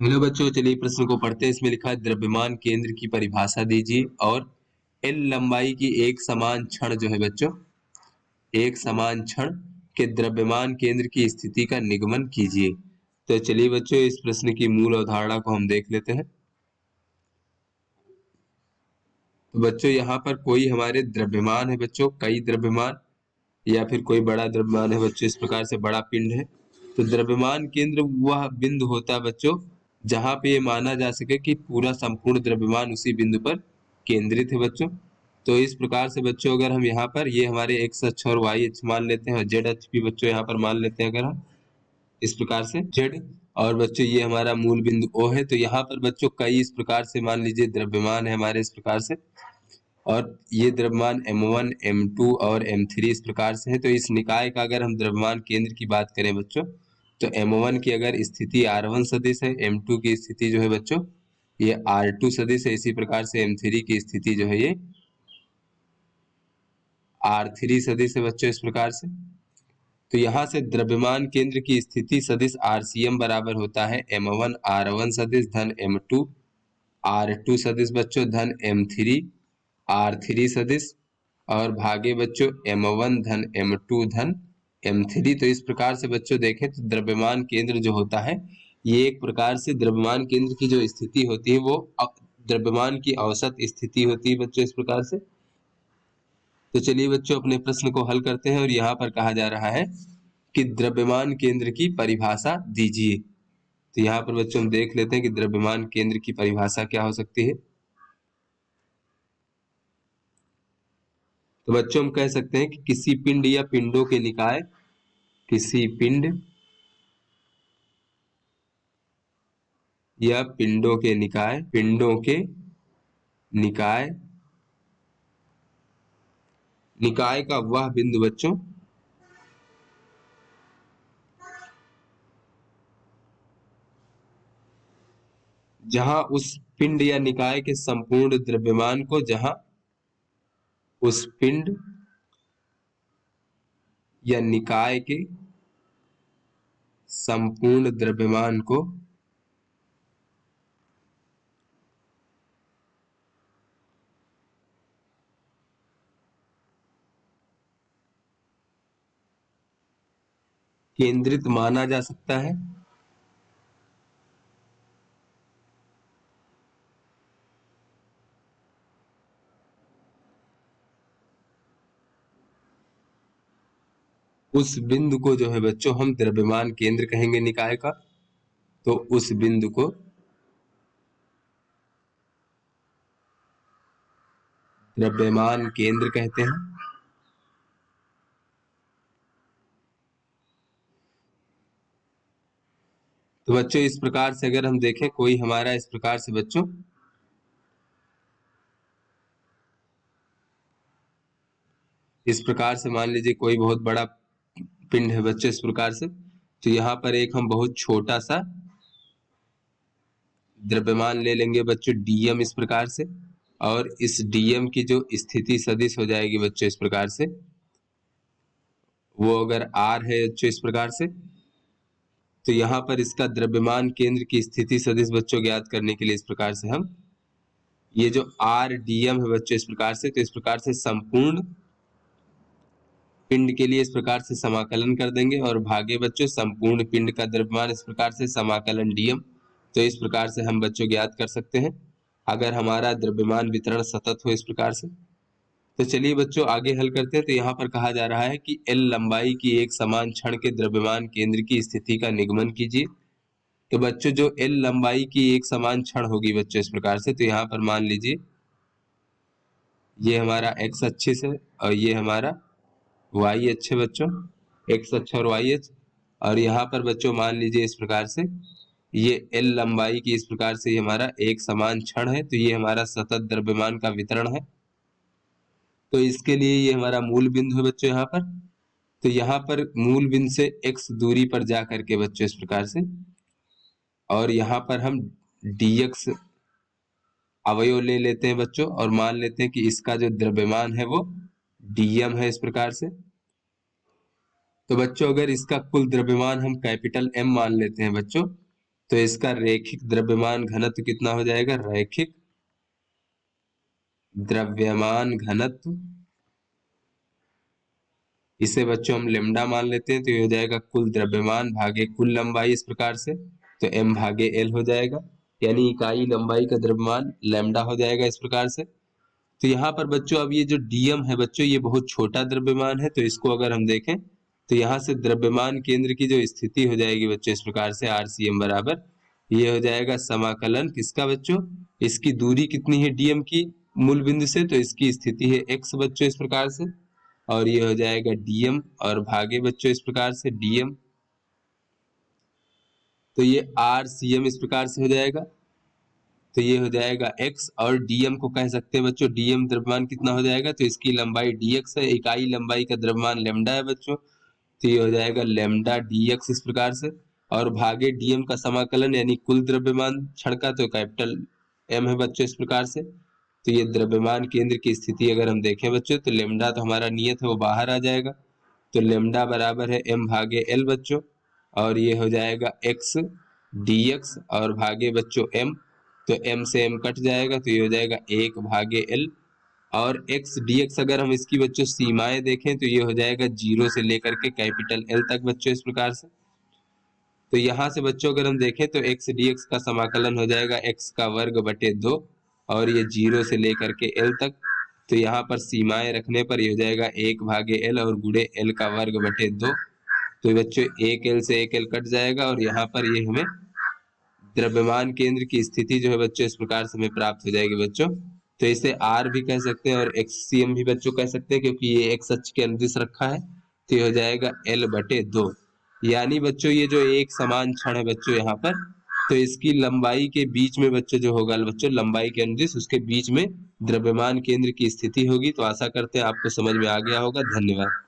Hello बच्चों, चलिए प्रश्न को पढ़ते हैं। इसमें लिखा है द्रव्यमान केंद्र की परिभाषा दीजिए और एल लंबाई की एक समान छड़ जो है बच्चों, एक समान छड़ के द्रव्यमान केंद्र की स्थिति का निगमन कीजिए। तो चलिए बच्चों, इस प्रश्न की मूल अवधारणा को हम देख लेते हैं। तो बच्चों यहाँ पर कोई हमारे द्रव्यमान है बच्चों, कई द्रव्यमान या फिर कोई बड़ा द्रव्यमान है बच्चों, इस प्रकार से बड़ा पिंड है। तो द्रव्यमान केंद्र वह बिंदु होता है बच्चों जहां पे ये माना जा सके कि पूरा संपूर्ण द्रव्यमान उसी बिंदु पर केंद्रित है बच्चों। तो इस प्रकार से बच्चों अगर हम यहाँ पर ये हमारे एक्स अक्ष और वाई अक्ष मान लेते हैं और जेड अक्ष भी बच्चों यहाँ पर मान लेते हैं, अगर हम इस प्रकार से जेड, और बच्चों ये हमारा मूल बिंदु ओ है। तो यहाँ पर बच्चों कई इस प्रकार से मान लीजिए द्रव्यमान है हमारे इस प्रकार से, और ये द्रव्यमान M1, M2 और M3 इस प्रकार से है। तो इस निकाय का अगर हम द्रव्यमान केंद्र की बात करें बच्चों, तो M1 की अगर स्थिति R1 सदिश है, M2 की स्थिति जो है बच्चों ये R2 सदिश है, इसी प्रकार से M3 की स्थिति जो है ये R3 सदिश है बच्चों, इस प्रकार से। तो यहाँ से द्रव्यमान केंद्र की स्थिति सदिश RCM बराबर होता है M1 R1 सदिश धन M2 R2 सदिश बच्चों धन M3 R3 सदिश और भागे बच्चों M1 धन M2 धन M3। तो इस प्रकार से बच्चों देखें तो द्रव्यमान केंद्र जो होता है ये एक प्रकार से द्रव्यमान केंद्र की जो स्थिति होती है वो द्रव्यमान की औसत स्थिति होती है बच्चों, इस प्रकार से। तो चलिए बच्चों अपने प्रश्न को हल करते हैं और यहाँ पर कहा जा रहा है कि द्रव्यमान केंद्र की परिभाषा दीजिए। तो यहाँ पर बच्चों हम देख लेते हैं कि द्रव्यमान केंद्र की परिभाषा क्या हो सकती है। तो बच्चों हम कह सकते हैं कि किसी पिंड या पिंडों के निकाय, किसी पिंड या पिंडों के निकाय, पिंडों के निकाय, निकाय का वह बिंदु बच्चों जहां उस पिंड या निकाय के संपूर्ण द्रव्यमान को, जहां उस पिंड या निकाय के संपूर्ण द्रव्यमान को केंद्रित माना जा सकता है। उस बिंदु को जो है बच्चों हम द्रव्यमान केंद्र कहेंगे निकाय का। तो उस बिंदु को द्रव्यमान केंद्र कहते हैं। तो बच्चों इस प्रकार से अगर हम देखें कोई हमारा इस प्रकार से बच्चों इस प्रकार से मान लीजिए कोई बहुत बड़ा पिंड है बच्चों, इस प्रकार से। तो यहाँ पर एक हम बहुत छोटा सा द्रव्यमान ले लेंगे बच्चों DM, इस प्रकार से। और इस DM की जो स्थिति सदिश हो जाएगी बच्चों इस प्रकार से, वो अगर R है बच्चों इस प्रकार से, तो यहाँ पर इसका द्रव्यमान केंद्र की स्थिति सदिश बच्चों ज्ञात करने के लिए इस प्रकार से हम ये जो RDM है बच्चों इस प्रकार से, तो इस प्रकार से संपूर्ण पिंड के लिए इस प्रकार से समाकलन कर देंगे और भागे बच्चों संपूर्ण पिंड का द्रव्यमान इस प्रकार से समाकलन DM। तो इस प्रकार से हम बच्चों ज्ञात कर सकते हैं अगर हमारा द्रव्यमान वितरण सतत हो इस प्रकार से। तो चलिए बच्चों आगे हल करते हैं। तो यहाँ पर कहा जा रहा है कि L लंबाई की एक समान छड़ के द्रव्यमान केंद्र की स्थिति का निगमन कीजिए। तो बच्चों जो L लंबाई की एक समान छड़ होगी बच्चों इस प्रकार से, तो यहाँ पर मान लीजिए ये हमारा x अक्ष है और ये हमारा y अक्ष है बच्चों, x अक्ष और y अक्ष। और यहाँ पर बच्चों मान लीजिए इस प्रकार से ये L लंबाई की इस प्रकार से हमारा एक समान छड़ है। तो ये हमारा सतत द्रव्यमान का वितरण है। तो इसके लिए ये हमारा मूल बिंदु है बच्चों यहाँ पर। तो यहाँ पर मूल बिंदु से x दूरी पर जा करके बच्चों इस प्रकार से, और यहाँ पर हम dx अवयव ले लेते हैं बच्चों और मान लेते हैं कि इसका जो द्रव्यमान है वो DM है इस प्रकार से। तो बच्चों अगर इसका कुल द्रव्यमान हम कैपिटल M मान लेते हैं बच्चों, तो इसका रेखिक द्रव्यमान घनत्व कितना हो जाएगा? रैखिक द्रव्यमान घनत्व, इसे बच्चों हम लेमडा मान लेते हैं, तो ये हो जाएगा कुल द्रव्यमान भागे कुल लंबाई, इस प्रकार से। तो m भागे l हो जाएगा, यानी इकाई लंबाई का द्रव्यमान लैम्डा हो जाएगा इस प्रकार से। तो यहाँ पर बच्चों अब ये जो dm है बच्चों, ये बहुत छोटा द्रव्यमान है, तो इसको अगर हम देखें तो यहाँ से द्रव्यमान केंद्र की जो स्थिति हो जाएगी बच्चों इस प्रकार से, RCM बराबर ये हो जाएगा समाकलन किसका बच्चों? इसकी दूरी कितनी है dm की मूल बिंदु से, तो इसकी स्थिति है x बच्चों इस प्रकार से, और ये हो जाएगा dm और भागे बच्चों इस प्रकार से dm, तो ये RCM इस प्रकार से हो जाएगा। तो ये हो जाएगा x, और dm को कह सकते हैं बच्चों, dm द्रव्यमान कितना हो जाएगा? तो इसकी लंबाई dx है, इकाई लंबाई का द्रव्यमान लैम्डा है बच्चों, तो ये हो जाएगा लैम्डा dx इस प्रकार से, और भागे dm का समाकलन यानी कुल द्रव्यमान क्षण का, तो कैपिटल M है बच्चों इस प्रकार से। तो ये द्रव्यमान केंद्र की स्थिति अगर हम देखें बच्चों, तो लैम्डा तो हमारा नियत है वो बाहर आ जाएगा, तो लैम्डा बराबर है m भागे l बच्चों, और ये हो जाएगा x dx और भागे बच्चों m, तो m से m कट जाएगा, तो ये हो जाएगा 1 भागे l, और x dx अगर हम इसकी बच्चों सीमाएं देखें तो ये हो जाएगा 0 से लेकर के कैपिटल L तक बच्चों इस प्रकार से। तो यहाँ से बच्चों अगर हम देखें तो x dx का समाकलन हो जाएगा x का वर्ग बटे 2, और ये 0 से लेकर के L तक, तो यहाँ पर सीमाएं रखने पर ये हो जाएगा 1 भागे L और गुणे L का वर्ग बटे 2, तो बच्चों 1 L से 1 L कट जाएगा, और यहाँ पर ये हमें द्रव्यमान केंद्र की स्थिति जो है बच्चों इस प्रकार से हमें प्राप्त हो जाएगी बच्चों। तो इसे R भी कह सकते हैं और XCM भी बच्चों कह सकते हैं, क्योंकि ये x अक्ष के अनुदिश रखा है, तो ये हो जाएगा L बटे 2, यानी बच्चों ये जो एक समान क्षण है बच्चों यहाँ पर, तो इसकी लंबाई के बीच में बच्चों जो होगा बच्चों, लंबाई के अनुदिश उसके बीच में द्रव्यमान केंद्र की स्थिति होगी। तो आशा करते हैं आपको समझ में आ गया होगा। धन्यवाद।